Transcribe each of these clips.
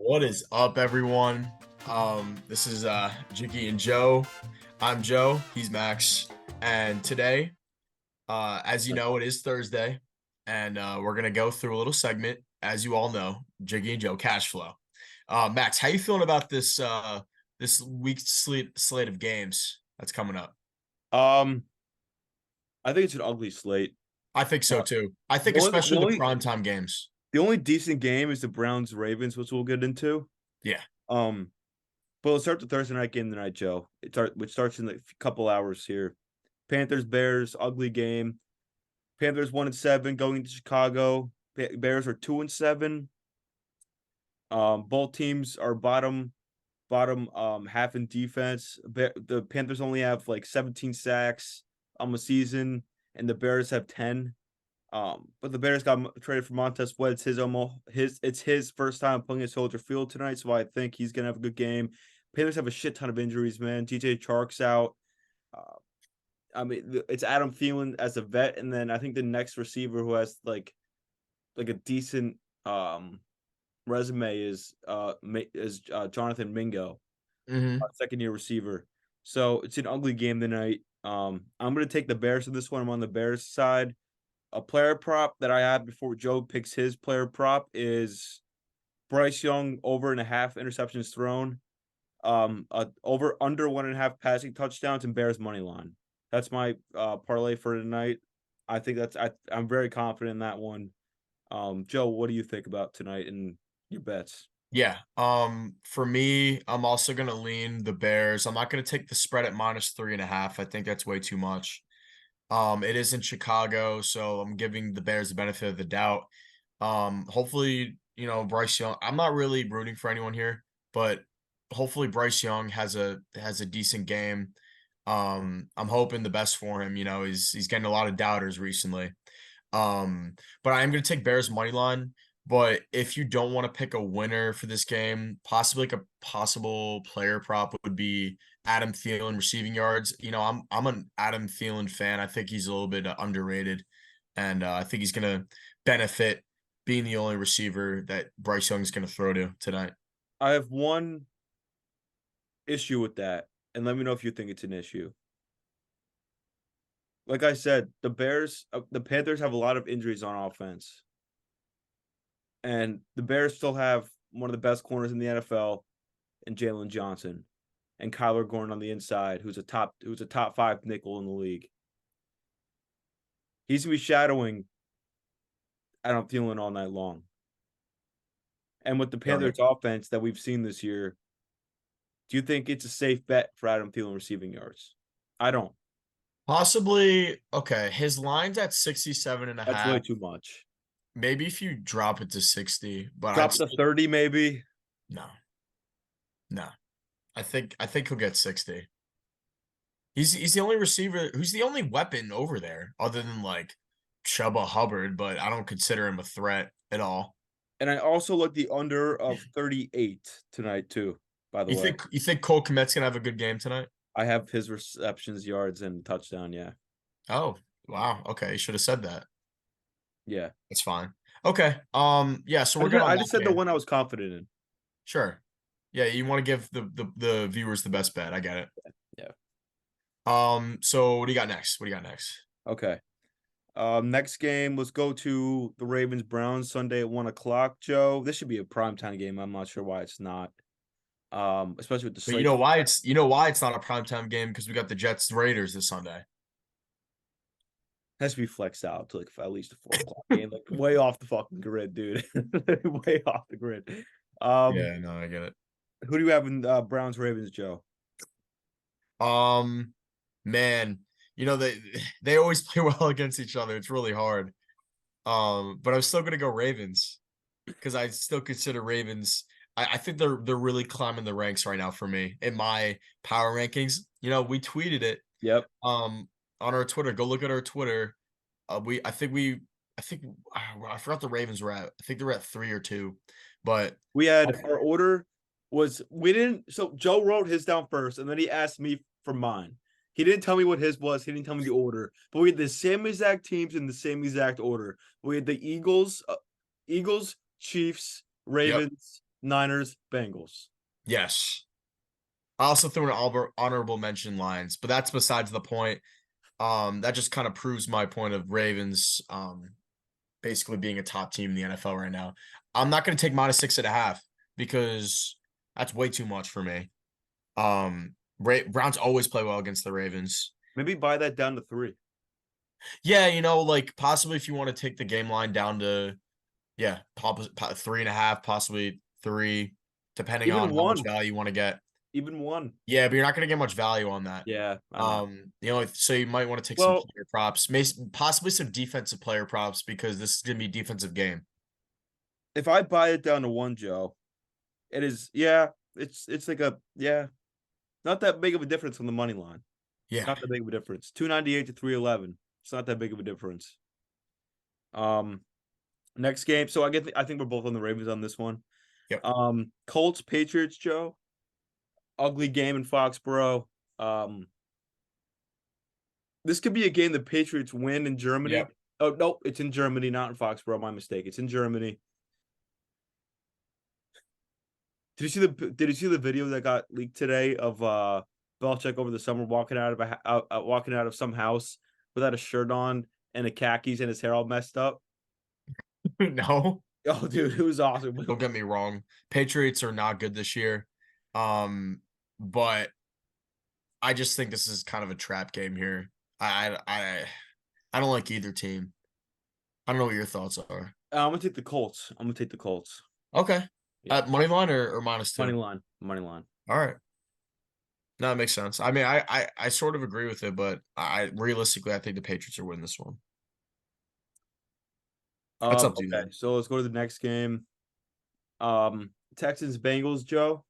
What is up, everyone? This is Giggy and Joe. I'm Joe. He's Max. And today, as you know, it is Thursday, and we're gonna go through a little segment. As you all know, Jiggy and Joe cash flow. Max, how you feeling about this week's slate of games that's coming up? Um, I think it's an ugly slate. I think so Uh, too. I think the only, the especially the only primetime games. the only decent game is the Browns Ravens, which we'll get into. Yeah. Um, but let's start the Thursday night game tonight, Joe. Which starts in a couple hours here. Panthers Bears, ugly game. Panthers 1-7 going to Chicago. Bears are 2-7. Both teams are bottom half in defense. The Panthers only have like 17 sacks on the season, and the Bears have 10. But the Bears got traded for Montez Sweat. It's his first time playing at Soldier Field tonight, so I think he's gonna have a good game. Panthers have a shit ton of injuries, man. TJ Chark's out. Uh, I mean, it's Adam Thielen as a vet, and then I think the next receiver who has like a decent resume is Jonathan Mingo, Hmm. second year receiver. So it's an ugly game tonight. I'm gonna take the Bears in this one. I'm on the Bears side. A player prop that I had before Joe picks his player prop is Bryce Young over and a half interceptions thrown. Over under 1.5 passing touchdowns and Bears money line. That's my parlay for tonight. I think I'm very confident in that one. Joe, what do you think about tonight and your bets? Yeah. For me, I'm also gonna lean the Bears. I'm not gonna take the spread at -3.5. I think that's way too much. It is in Chicago, so I'm giving the Bears the benefit of the doubt. Hopefully, Bryce Young. I'm not really rooting for anyone here, but hopefully Bryce Young has a decent game. I'm hoping the best for him. He's getting a lot of doubters recently. But I am going to take Bears money line. But if you don't want to pick a winner for this game, possibly like a possible player prop would be Adam Thielen receiving yards. I'm an Adam Thielen fan. I think he's a little bit underrated, and I think he's going to benefit being the only receiver that Bryce Young's going to throw to tonight. I have one issue with that, and let me know if you think it's an issue. Like I said, the Panthers have a lot of injuries on offense, and the Bears still have one of the best corners in the NFL, and Jalen Johnson, and Kyler Gordon on the inside, who's a top 5 nickel in the league. He's gonna be shadowing Adam Thielen all night long. And with the Right. Panthers offense that we've seen this year, do you think it's a safe bet for Adam Thielen receiving yards? I don't. Possibly, okay. His line's at 67 and a That's way half. too much. Maybe if you drop it to 60, but I'd Drop to still 30, maybe. no, no. I think he'll get 60. He's the only receiver who's the only weapon over there other than like Chuba Hubbard, but I don't consider him a threat at all. And I also like the under of 38 tonight, too, by the You way. think you think Cole Kmet's gonna have a good game tonight? I have his receptions, yards, and touchdown. Yeah. Oh, wow. Okay, you should have said that. Yeah. It's fine. Okay. Yeah, so I we're just, good on I that just said the game. one I was confident in. Sure. Yeah, you want to give the viewers the best bet. I get it. Yeah. So what do you got next? What do you got next? Okay. Next game, let's go to the Ravens Browns Sunday at 1 o'clock. Joe, this should be a primetime game. I'm not sure why it's not. Especially with the But you slate. know why it's not a primetime game because we got the Jets Raiders this Sunday. Has to be flexed out to like at least a 4 o'clock game, like way off the fucking grid, dude. Way off the grid. Um, Yeah, no, I get it. who do you have in Browns Ravens, Joe? Um, man, they always play well against each other. It's really hard. But I'm still gonna go Ravens because I still consider Ravens. I think they're really climbing the ranks right now for me in my power rankings. We tweeted it Yep. on our Twitter. Go look at our Twitter. I think I forgot the Ravens were at. I think they were at 3 or 2, but We had our order was we didn't so Joe wrote his down first and then he asked me for mine. He didn't tell me what his was. He didn't tell me the order, but we had the same exact teams in the same exact order. We had the Eagles, Chiefs, yep, Ravens, Niners, Bengals. Yes. I also threw an honorable mention Lions, but that's besides the point. That just kind of proves my point of Ravens basically being a top team in the NFL right now. I'm not going to take -6.5 because that's way too much for me. Browns always play well against the Ravens. Maybe buy that down to 3. Yeah, like possibly if you want to take the game line down to 3.5, possibly 3, depending Even on how much 1. value you want to get. Even 1. Yeah, but you're not going to get much value on that. Yeah, I know. So you might want to take some Well, player props, possibly some defensive player props because this is going to be a defensive game. if I buy it down to 1, Joe, it is it's like not that big of a difference on the money line. Yeah. Not that big of a difference. 298 to 311. It's not that big of a difference. Next game. So I think we're both on the Ravens on this one. Yep. Colts, Patriots, Joe. Ugly game in Foxborough. This could be a game the Patriots win in Germany. Yep. Oh no, it's in Germany, not in Foxborough. My mistake. It's in Germany. Did you see the video that got leaked today of Belichick over the summer walking out of some house without a shirt on and a khakis and his hair all messed up? No. Oh, dude, it was awesome. Don't get me wrong. Patriots are not good this year. But I just think this is kind of a trap game here. I don't like either team. I don't know what your thoughts are. I'm gonna take the Colts. Okay. Yeah. Money line or -2? Money line. All right. No, it makes sense. I mean, I sort of agree with it, but I realistically I think the Patriots are winning this one. That's up to you, Okay, though. so let's go to the next game. Texans Bengals, Joe.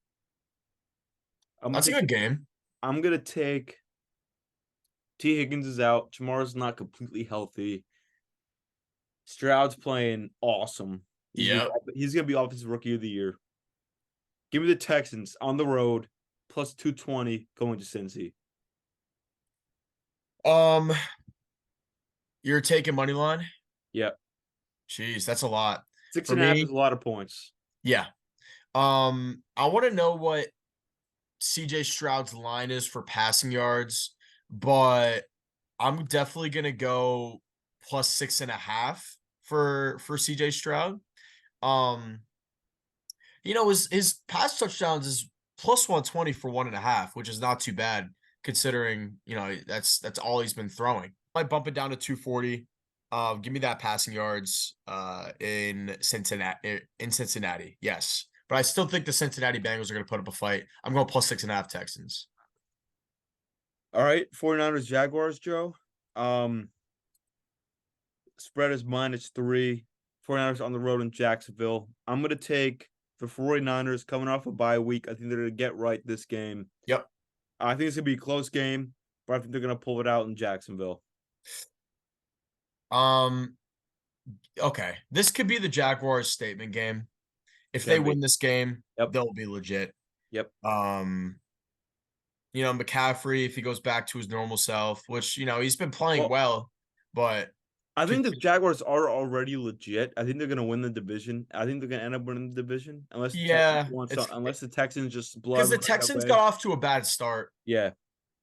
That's a good game. I'm gonna take T. Higgins is out. Tomorrow's not completely healthy. Stroud's playing awesome. Yep. He's gonna be offensive rookie of the year. Give me the Texans on the road, plus 220 going to Cincy. You're taking money line? Yep. Jeez, that's a lot. 6.5 is a lot of points. Yeah. I want to know what CJ Stroud's line is for passing yards, but I'm definitely gonna go plus 6.5 for CJ Stroud. His pass touchdowns is plus 120 for 1.5, which is not too bad considering that's all he's been throwing. Might bump it down to 240. Give me that passing yards in Cincinnati. Yes. But I still think the Cincinnati Bengals are going to put up a fight. I'm going plus 6.5 Texans. All right, 49ers Jaguars, Joe. Spread is -3. 49ers on the road in Jacksonville. I'm going to take the 49ers coming off a bye week. I think they're going to get right this game. Yep. I think it's going to be a close game, but I think they're going to pull it out in Jacksonville. Okay. This could be the Jaguars statement game. If they win this game, they'll be legit. Yep. McCaffrey, if he goes back to his normal self, which, he's been playing well, but I think the Jaguars are already legit. I think they're going to win the division. I think they're going to end up winning the division unless the Texans just blow. Because the Texans got off to a bad start. Yeah.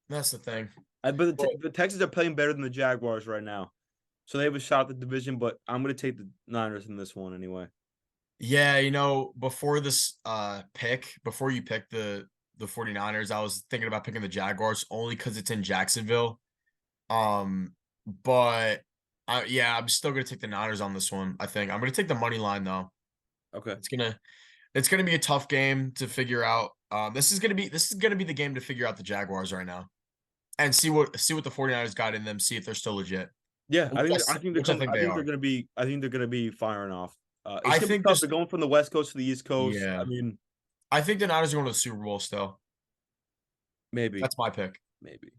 That's the thing. But the Texans are playing better than the Jaguars right now. So they have a shot at the division, but I'm going to take the Niners in this one anyway. Yeah, before this before you picked the 49ers, I was thinking about picking the Jaguars only because it's in Jacksonville. But I'm still gonna take the Niners on this one. I think I'm gonna take the money line though. Okay. It's gonna be a tough game to figure out. This is gonna be the game to figure out the Jaguars right now. And see what the 49ers got in them, see if they're still legit. Yeah, I think they're gonna be firing off. I think they're going from the West Coast to the East Coast. Yeah. I mean, I think the Niners are going to the Super Bowl still. Maybe. That's my pick. Maybe.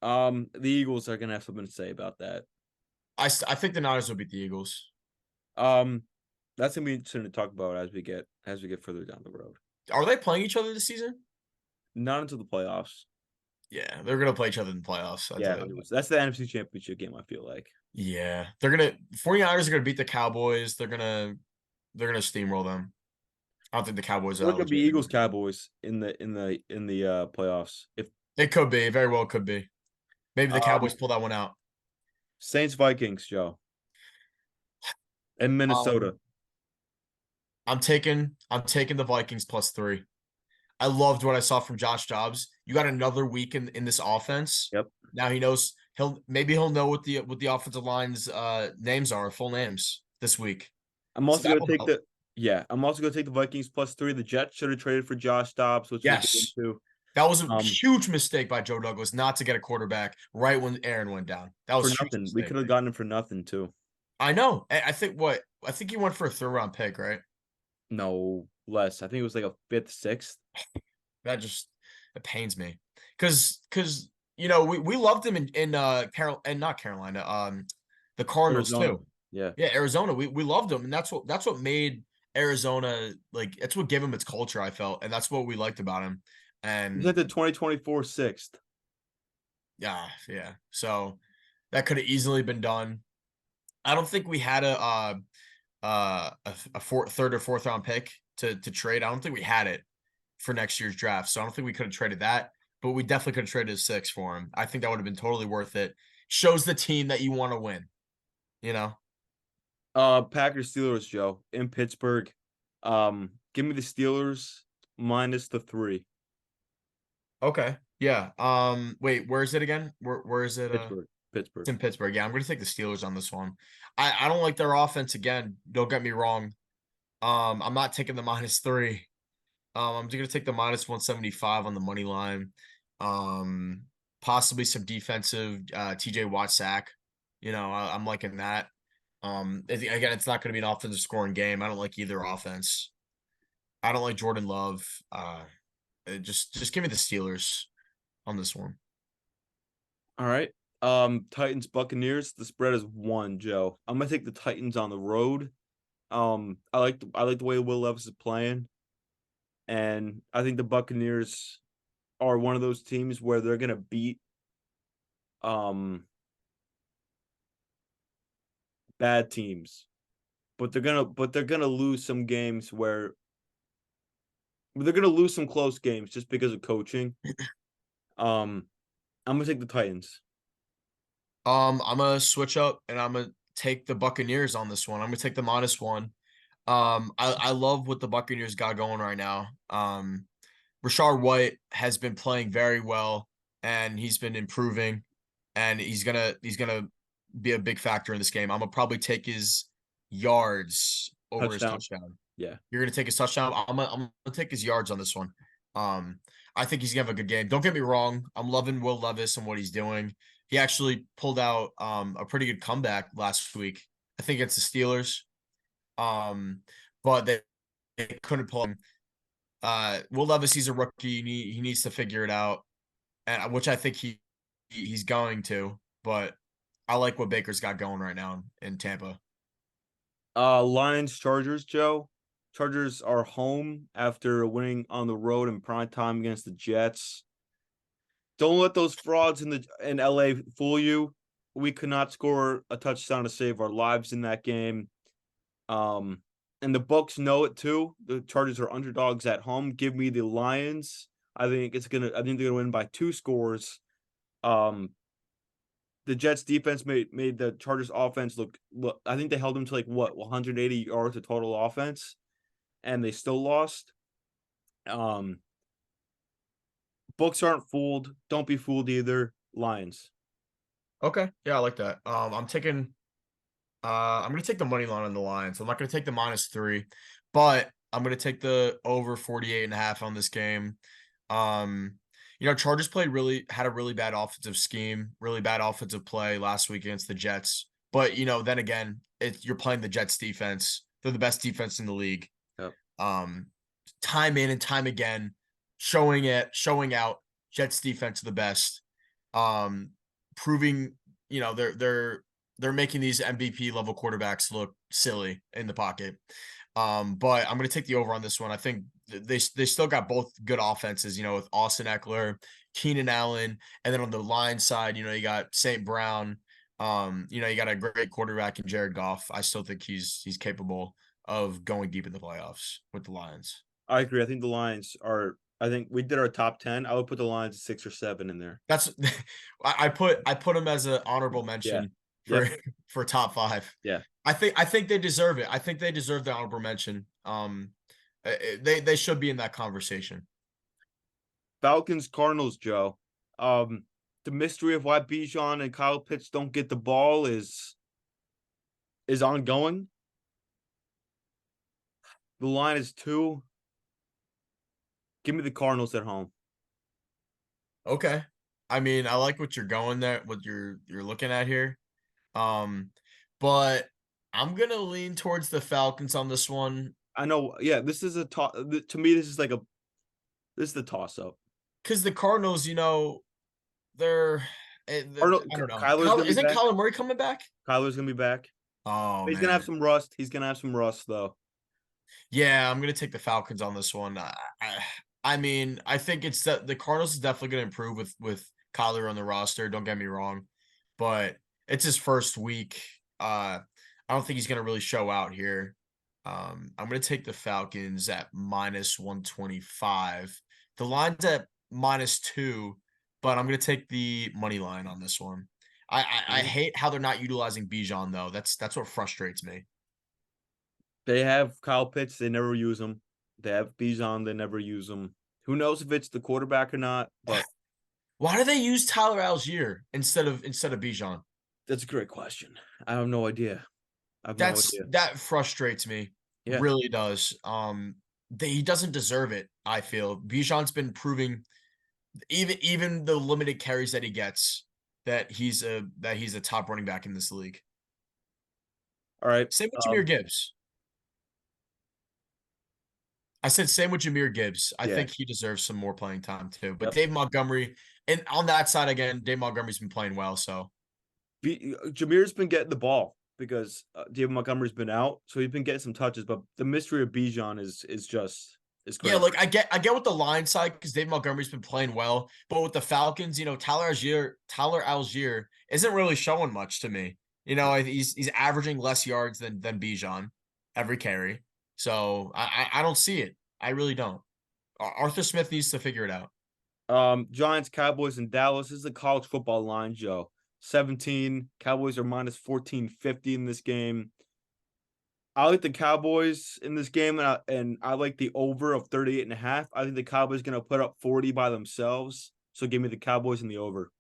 The Eagles are gonna have something to say about that. I think the Niners will beat the Eagles. That's gonna be interesting to talk about as we get further down the road. Are they playing each other this season? Not until the playoffs. Yeah, they're gonna play each other in the playoffs. That's the NFC Championship game, I feel like. Yeah. 49ers are gonna beat the Cowboys. They're gonna steamroll them. I don't think the Cowboys Or are it that could be legit Eagles anymore. Cowboys in the playoffs. If It could be, very well could be. Maybe the um Cowboys pull that one out. Saints Vikings, Joe, and Um, Minnesota. I'm taking the Vikings +3. I loved what I saw from Josh Dobbs. You got another week in this offense. Yep. Now he knows he'll know what the offensive line's names are, full names this week. I'm So also that gonna will take help. I'm also gonna take the Vikings +3. The Jets should have traded for Josh Dobbs, which we'll get Yes. into. That was a Um, huge mistake by Joe Douglas not to get a quarterback right when Aaron went down. That was for a huge nothing. We mistake. could have gotten him for nothing too. I know. I think he went for a third round pick, right? No less. I think it was like a fifth, sixth. That just it pains me. Cause we loved him in Carol and not Carolina, the Cardinals Arizona. too. Yeah. Yeah, Arizona. We loved him, and that's what made Arizona like that's what gave him its culture, I felt, and that's what we liked about him. He's like And the 2024 sixth. yeah. So that could have easily been done. I don't think we had a third or fourth round pick to trade. I don't think we had it for next year's draft. So I don't think we could have traded that, but we definitely could have traded a 6 for him. I think that would have been totally worth it. Shows the team that you want to win, you know? Packers Steelers, Joe, in Pittsburgh. Give me the Steelers -3. Okay. Yeah. Wait, where is it again? Where is it? Pittsburgh. It's Pittsburgh. in Pittsburgh. Yeah, I'm gonna take the Steelers on this one. I don't like their offense again. Don't get me wrong. I'm not taking the -3. I'm gonna take the -175 on the money line. Um, Possibly some defensive TJ Watt sack. I'm liking that. Again, it's not gonna be an offensive scoring game. I don't like either offense. I don't like Jordan Love. Just give me the Steelers on this one. All right. Titans Buccaneers. The spread is 1, Joe. I'm gonna take the Titans on the road. I like the way Will Levis is playing, and I think the Buccaneers are one of those teams where they're gonna beat um bad teams, but they're gonna lose some games where they're gonna lose some close games just because of coaching. Um, I'm gonna take the Titans. I'm gonna switch up and I'm gonna take the Buccaneers on this one. I'm gonna take the -1. I love what the Buccaneers got going right now. Rashard White has been playing very well and he's been improving and he's gonna be a big factor in this game. I'm gonna probably take his yards over his Touchdown. touchdown. Yeah. You're gonna take his touchdown. I'm gonna take his yards on this one. I think he's gonna have a good game. Don't get me wrong. I'm loving Will Levis and what he's doing. He actually pulled out a pretty good comeback last week. I think it's the Steelers. Um, but they couldn't pull him. Will Levis, he's a rookie. He needs to figure it out, and which I think he's going to. But I like what Baker's got going right now in Tampa. Lions Chargers, Joe. Chargers are home after winning on the road in prime time against the Jets. Don't let those frauds in LA fool you. We could not score a touchdown to save our lives in that game. And the Bucks know it too. The Chargers are underdogs at home. Give me the Lions. I think they're gonna win by 2 scores. Um, the Jets defense made the Chargers offense look. I think they held them to like what 180 yards of total offense, and they still lost. Um, Books aren't fooled. Don't be fooled either. Lions. Okay, yeah, I like that. I'm gonna take the money line on the Lions. I'm not gonna take the -3, but I'm gonna take the over 48.5 on this game. Um, Chargers had a really bad offensive scheme, really bad offensive play last week against the Jets. But then again, you're playing the Jets defense. They're the best defense in the league. Yep. Um, Time in and time again, showing out Jets defense the best. Um, Proving, they're making these MVP level quarterbacks look silly in the pocket. But I'm going to take the over on this one. I think they still got both good offenses, with Austin Eckler, Keenan Allen, and then on the line side, you got St. Brown. You got a great quarterback in Jared Goff. I still think he's capable of going deep in the playoffs with the Lions. I agree. I think the Lions are. I think we did our top 10. I would put the Lions at 6 or 7 in there. That's I put them as an honorable Yeah. mention for Yep. for top 5. Yeah. I think they deserve it. I think they deserve the honorable mention. They should be in that conversation. Falcons Cardinals, Joe. Um, the mystery of why Bijan and Kyle Pitts don't get the ball is ongoing. The line is 2. Give me the Cardinals at home. Okay. I mean, I like what you're going there, what you're looking at here. But I'm gonna lean towards the Falcons on this one I know. Yeah, this is a toss. To me, this is the toss up. because the Cardinals, they're I don't know. Kyler's gonna be Isn't back. Kyler Murray coming back? Kyler's gonna be back. Oh He's gonna have man. some rust. He's gonna have some rust though. Yeah, I'm gonna take the Falcons on this one. I mean, I think it's that the Cardinals is definitely gonna improve with Kyler on the roster. Don't get me wrong, but it's his first week. I don't think he's gonna really show out here. I'm gonna take the Falcons at -125. The line's at -2, but I'm gonna take the money line on this one. I Mhm. hate how they're not utilizing Bijan though. That's what frustrates me. They have Kyle Pitts. They never use him. They have Bijan. They never use him. Who knows if it's the quarterback or not? But Why do they use Tyler Algier instead of Bijan? that's a great question. I have no idea. I have no idea. That frustrates me. Yeah. Really does. He doesn't deserve it, I feel. Bijan's been proving even the limited carries that he gets that he's a top running back in this league. All right. Same with Jahmyr Gibbs. I said same with Jahmyr Gibbs. I Yeah. think he deserves some more playing time too. But Yep. Dave Montgomery, and on that side again, Dave Montgomery's been playing well. So Jameer's been getting the ball because David Montgomery's been out, so he's been getting some touches. But the mystery of Bijan is just is yeah, crazy. like I get with the line side because Dave Montgomery's been playing well, but with the Falcons, Tyler Algier isn't really showing much to me. He's averaging less yards than Bijan every carry. So I don't see it. I really don't. Arthur Smith needs to figure it out. Giants, Cowboys, and Dallas. This is the college football line, Joe. 17. Cowboys are minus 1450 in this game. I like the Cowboys in this game, and I like the over of 38.5. I think the Cowboys going to put up 40 by themselves. So give me the Cowboys in the over.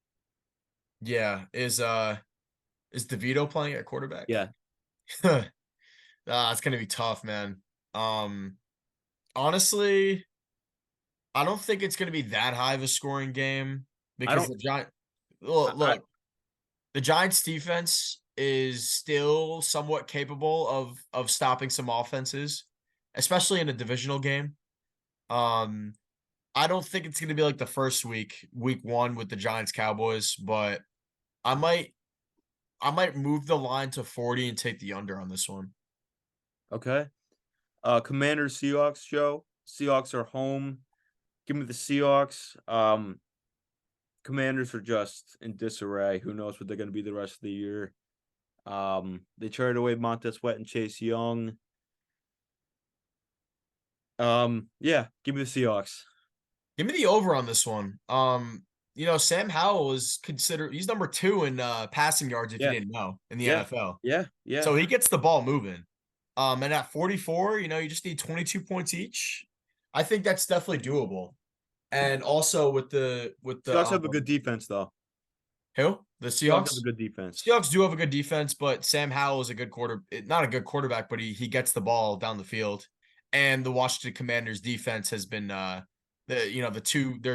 Yeah, is DeVito playing at quarterback? Yeah. It's gonna be tough, man. Honestly, I don't think it's gonna be that high of a scoring game I because don't. the Giant I, look, I look, the Giants defense is still somewhat capable of stopping some offenses, especially in a divisional game. Um, I don't think it's gonna be like the first week 1 with the Giants Cowboys, but I might I might move the line to 40 and take the under on this one. okay. Commanders, Seahawks, Joe. Seahawks are home. Give me the Seahawks. Commanders are just in disarray. Who knows what they're going to be the rest of the year? They traded away Montez Sweat and Chase Young. Yeah, give me the Seahawks. Give me the over on this one. Sam Howell is considered he's number 2 in passing yards if you Yeah, didn't know in the yeah, NFL. yeah, yeah. So he gets the ball moving. And at 44, you just need 22 points each. I think that's definitely doable. And also with the Seahawks have a good defense, though. who? The Seahawks have a Seahawks? good defense. Seahawks do have a good defense, but Sam Howell is a good not a good quarterback, but he gets the ball down the field. And the Washington Commanders defense has been their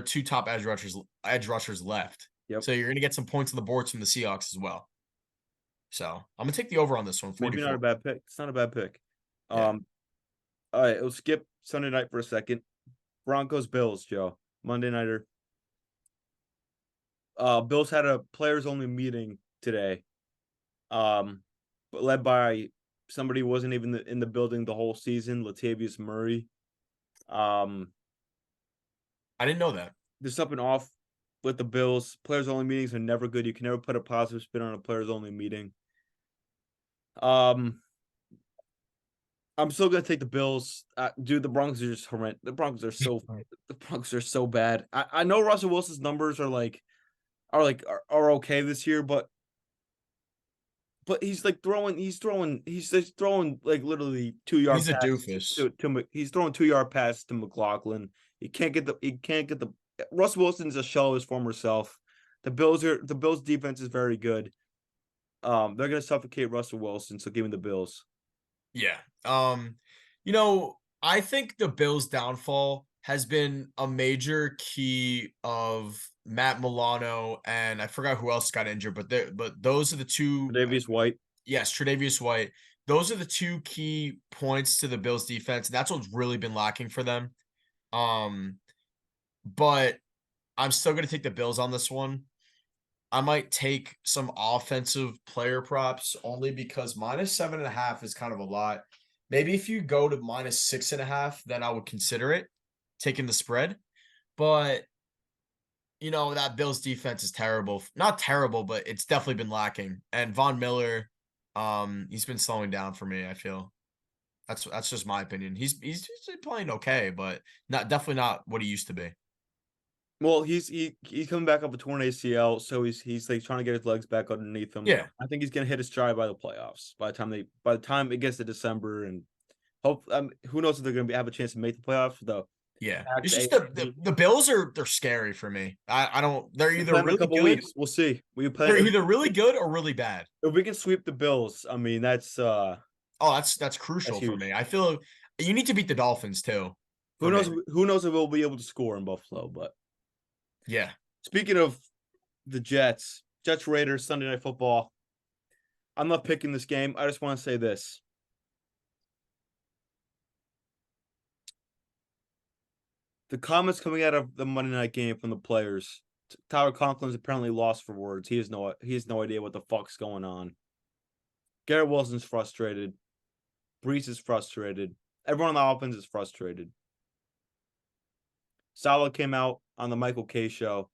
two top edge rushers left. Yep. So you're gonna get some points on the boards from the Seahawks as well. So I'm gonna take the over on this one, Maybe not a 44. bad pick. It's not a bad pick. Yeah. All right, we'll skip Sunday night for a second. Broncos, Bills, Joe. Monday nighter. Bills had a players only meeting today. But led by somebody who wasn't even in the building the whole season, Latavius Murray. I didn't know that. There's something off with the Bills. Players only meetings are never good. You can never put a positive spin on a players only meeting. I'm still gonna take the Bills. Dude, the Broncos are just horrendous. The Broncos are so bad. I know Russell Wilson's numbers are okay this year, but he's just throwing like literally 2 yard He's a passes doofus. he's throwing 2 yard passes to McLaughlin. He can't get the Russell Wilson's a shell of his former self. The Bills defense is very good. They're gonna suffocate Russell Wilson, so give me the Bills. Yeah. I think the Bills' downfall has been a major key of Matt Milano, and I forgot who else got injured, but those are the two. Davius White. Yes, Tre'Davious White. Those are the two key points to the Bills' defense, and that's what's really been lacking for them. Um, but I'm still going to take the Bills on this one. I might take some offensive player props only because -7.5 is kind of a lot. Maybe if you go to -6.5, then I would consider it taking the spread. But that Bills defense is terrible. Not terrible, but it's definitely been lacking. And Von Miller, he's been slowing down for me, I feel. That's just my opinion. He's playing okay, but definitely not what he used to be. Well, he's coming back off a torn ACL, so he's like trying to get his legs back underneath him. Yeah. I think he's gonna hit his stride by the playoffs. By the time it gets to December, and who knows if they're gonna have a chance to make the playoffs? Though Yeah. packed It's just AFC. the Bills they're scary for me. I don't they're We'll either play in a really couple good, weeks. We'll see. they're either really good or really bad. If we can sweep the Bills, I mean Oh, that's that's crucial for huge. me. I feel you need to beat the Dolphins too, for me. Who knows if we'll be able to score in Buffalo? But Yeah. speaking of the Jets Raiders Sunday Night Football. I'm not picking this game. I just want to say this. The comments coming out of the Monday night game from the players. Tyler Conklin's apparently lost for words. He has no idea what the fuck's going on. Garrett Wilson's frustrated. Brees is frustrated. Everyone on the offense is frustrated. Salah came out on the Michael K show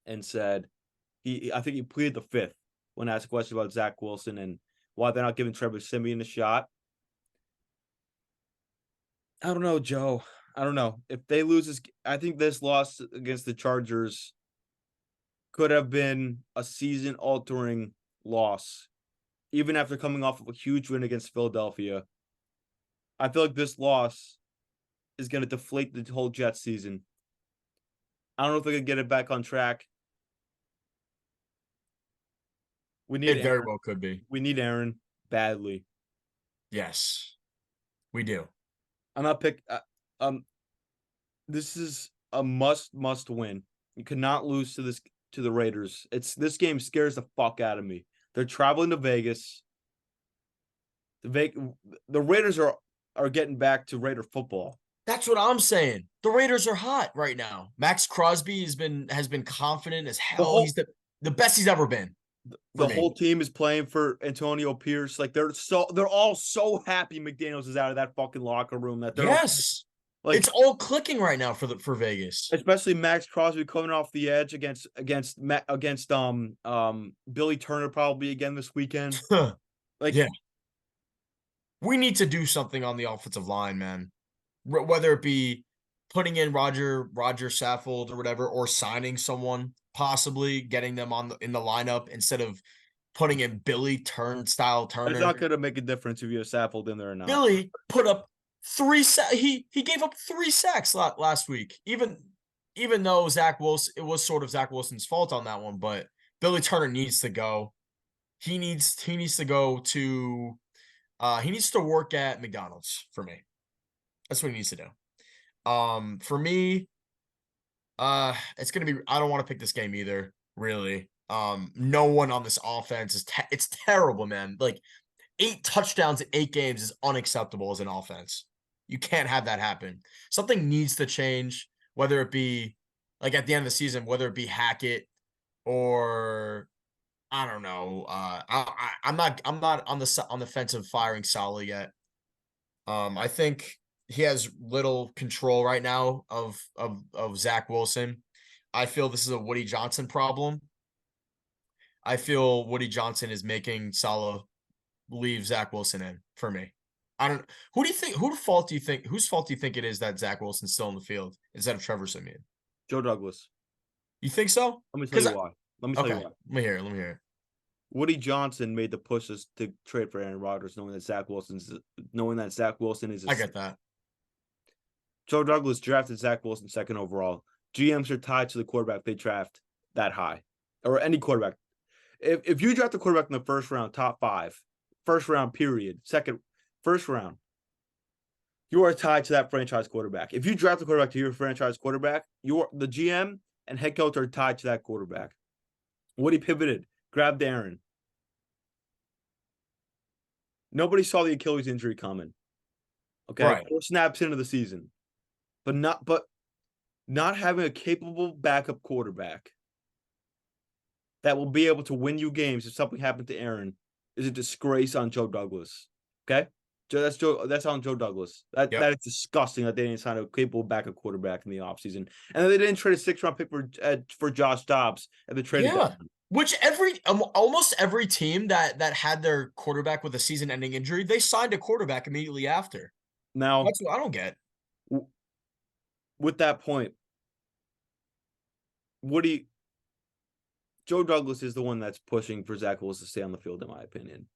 and said I think he pleaded the fifth when asked questions about Zach Wilson and why they're not giving Trevor Siemian a shot. I don't know, Joe. I don't know. If they lose this, I think this loss against the Chargers could have been a season altering loss, even after coming off of a huge win against Philadelphia. I feel like this loss is going to deflate the whole Jets season. I don't know if they can get it back on track. We need It very Aaron. well could be. We need Aaron badly. Yes. We do. I'm not pick. This is a must win. You cannot lose to the Raiders. This game scares the fuck out of me. They're traveling to Vegas. The Raiders are getting back to Raider football. That's what I'm saying. The Raiders are hot right now. Max Crosby has been confident as hell. He's the best he's ever been. The whole team is playing for Antonio Pierce. Like they're all so happy McDaniels is out of that fucking locker room that they're yes. It's all clicking right now for Vegas. Especially Max Crosby coming off the edge against Billy Turner probably again this weekend. Yeah. We need to do something on the offensive line, man. Whether it be putting in Roger Saffold or whatever, or signing someone, possibly getting them in the lineup instead of putting in Billy Turnstile Turner. It's not going to make a difference if you have Saffold in there or not. Billy put up 3 sacks. He gave up 3 sacks last week. Even though Zach Wilson, it was sort of Zach Wilson's fault on that one, but Billy Turner needs to go. He needs to go to he needs to work at McDonald's for me. That's what he needs to do. For me, it's gonna be. I don't want to pick this game either. Really, no one on this offense is. It's terrible, man. Like 8 touchdowns in 8 games is unacceptable as an offense. You can't have that happen. Something needs to change. Whether it be like at the end of the season, whether it be Hackett or I don't know. I'm not on the fence of firing Saleh yet. I think he has little control right now of Zach Wilson. I feel this is a Woody Johnson problem. I feel Woody Johnson is making Saleh leave Zach Wilson in for me. I don't. Whose fault do you think it is that Zach Wilson's still in the field instead of Trevor Siemian? Joe Douglas. You think so? Let me tell Because you why. Let me tell okay, you why. let me hear it. Let me hear it. Woody Johnson made the pushes to trade for Aaron Rodgers, knowing that Zach Wilson is I get that. Joe Douglas drafted Zach Wilson second overall. GMs are tied to the quarterback they draft that high, or any quarterback. If you draft a quarterback in the first round, top 5, first round period, first round, you are tied to that franchise quarterback. If you draft a quarterback to your franchise quarterback, the GM and head coach are tied to that quarterback. Woody pivoted, grabbed Aaron. Nobody saw the Achilles injury coming. Okay, Right. 4 snaps into the season, but not having a capable backup quarterback that will be able to win you games if something happened to Aaron is a disgrace on Joe Douglas. Okay, that's on Joe Douglas. That Yep. is disgusting that they didn't sign a capable backup quarterback in the offseason. And then they didn't trade a 6th-round pick for Josh Dobbs at the trade Yeah. deadline. Which almost every team that had their quarterback with a season-ending injury, they signed a quarterback immediately after. Now, That's what I don't get. with that point, Joe Douglas is the one that's pushing for Zach Wilson to stay on the field, in my opinion.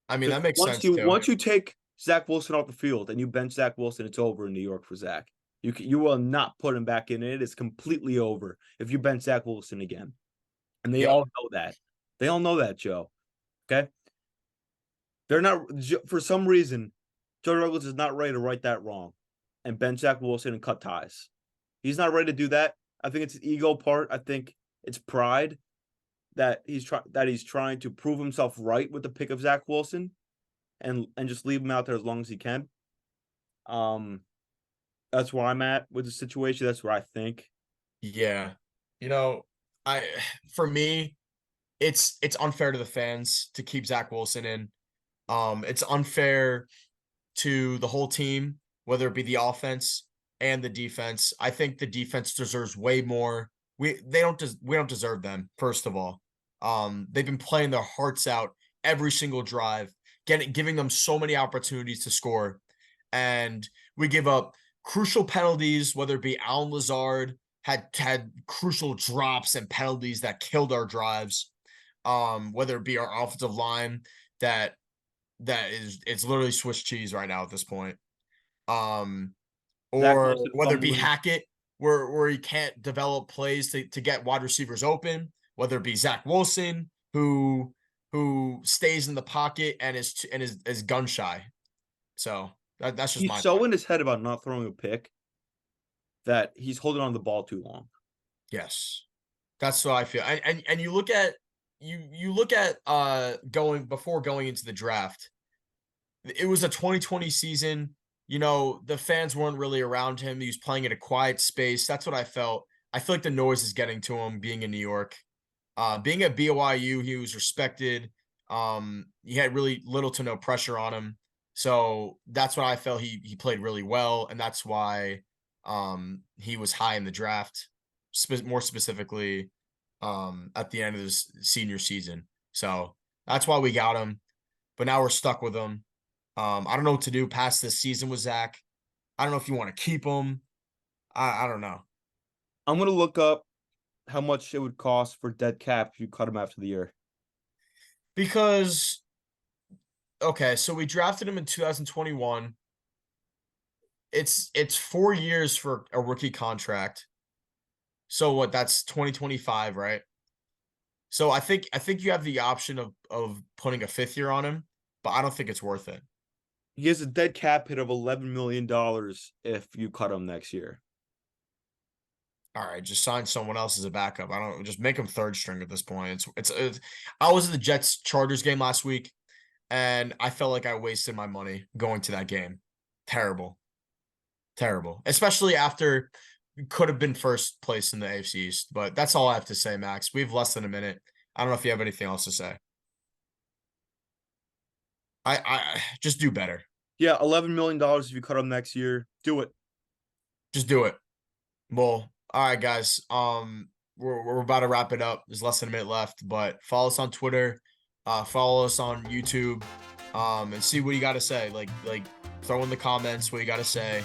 I mean, that makes Once sense too. you take Zach Wilson off the field and you bench Zach Wilson, it's over in New York for Zach. You will not put him back in. It is completely over if you bench Zach Wilson again. And they Yep. all know that. They all know that, Joe. Okay? They're not, for some reason, Joe Douglas is not ready to right that wrong and bench Zach Wilson and cut ties. He's not ready to do that. I think it's an ego part. I think it's pride that he's trying to prove himself right with the pick of Zach Wilson and just leave him out there as long as he can. That's where I'm at with the situation. That's where I think. Yeah. You know, for me, it's unfair to the fans to keep Zach Wilson in. It's unfair to the whole team, whether it be the offense and the defense. I think the defense deserves way more. We don't deserve them, first of all. They've been playing their hearts out every single drive, giving them so many opportunities to score. And we give up crucial penalties, whether it be Alan Lazard had crucial drops and penalties that killed our drives. Whether it be our offensive line that it's literally Swiss cheese right now at this point. Or whether it be Hackett, where he can't develop plays to get wide receivers open, whether it be Zach Wilson, who stays in the pocket and is gun shy. So that's just He's so in his head about not throwing a pick that he's holding on to the ball too long. Yes. That's what I feel. And you look at going into the draft. It was a 2020 season. You know, the fans weren't really around him. He was playing in a quiet space. That's what I felt. I feel like the noise is getting to him being in New York. Being at BYU, he was respected. He had really little to no pressure on him. So that's what I felt. He played really well, and that's why he was high in the draft, more specifically at the end of his senior season. So that's why we got him. But now we're stuck with him. I don't know what to do past this season with Zach. I don't know if you want to keep him. I don't know. I'm gonna look up how much it would cost for dead cap if you cut him after the year. Because okay, so we drafted him in 2021. It's 4 years for a rookie contract. So what? That's 2025, right? So I think you have the option of putting a 5th year on him, but I don't think it's worth it. He has a dead cap hit of $11 million if you cut him next year. All right, just sign someone else as a backup. I don't just make him 3rd string at this point. It's I was at the Jets Chargers game last week, and I felt like I wasted my money going to that game. Terrible. Terrible. Especially after we could have been first place in the AFC East. But that's all I have to say, Max. We have less than a minute. I don't know if you have anything else to say. I just do better. Yeah, $11 million if you cut him next year. Do it. Just do it. Well, all right, guys. We're about to wrap it up. There's less than a minute left, but follow us on Twitter. Follow us on YouTube. and see what you got to say. Like throw in the comments what you got to say.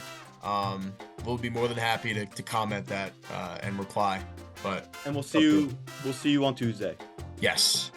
We'll be more than happy to comment that and reply. But And we'll see you on Tuesday. yes.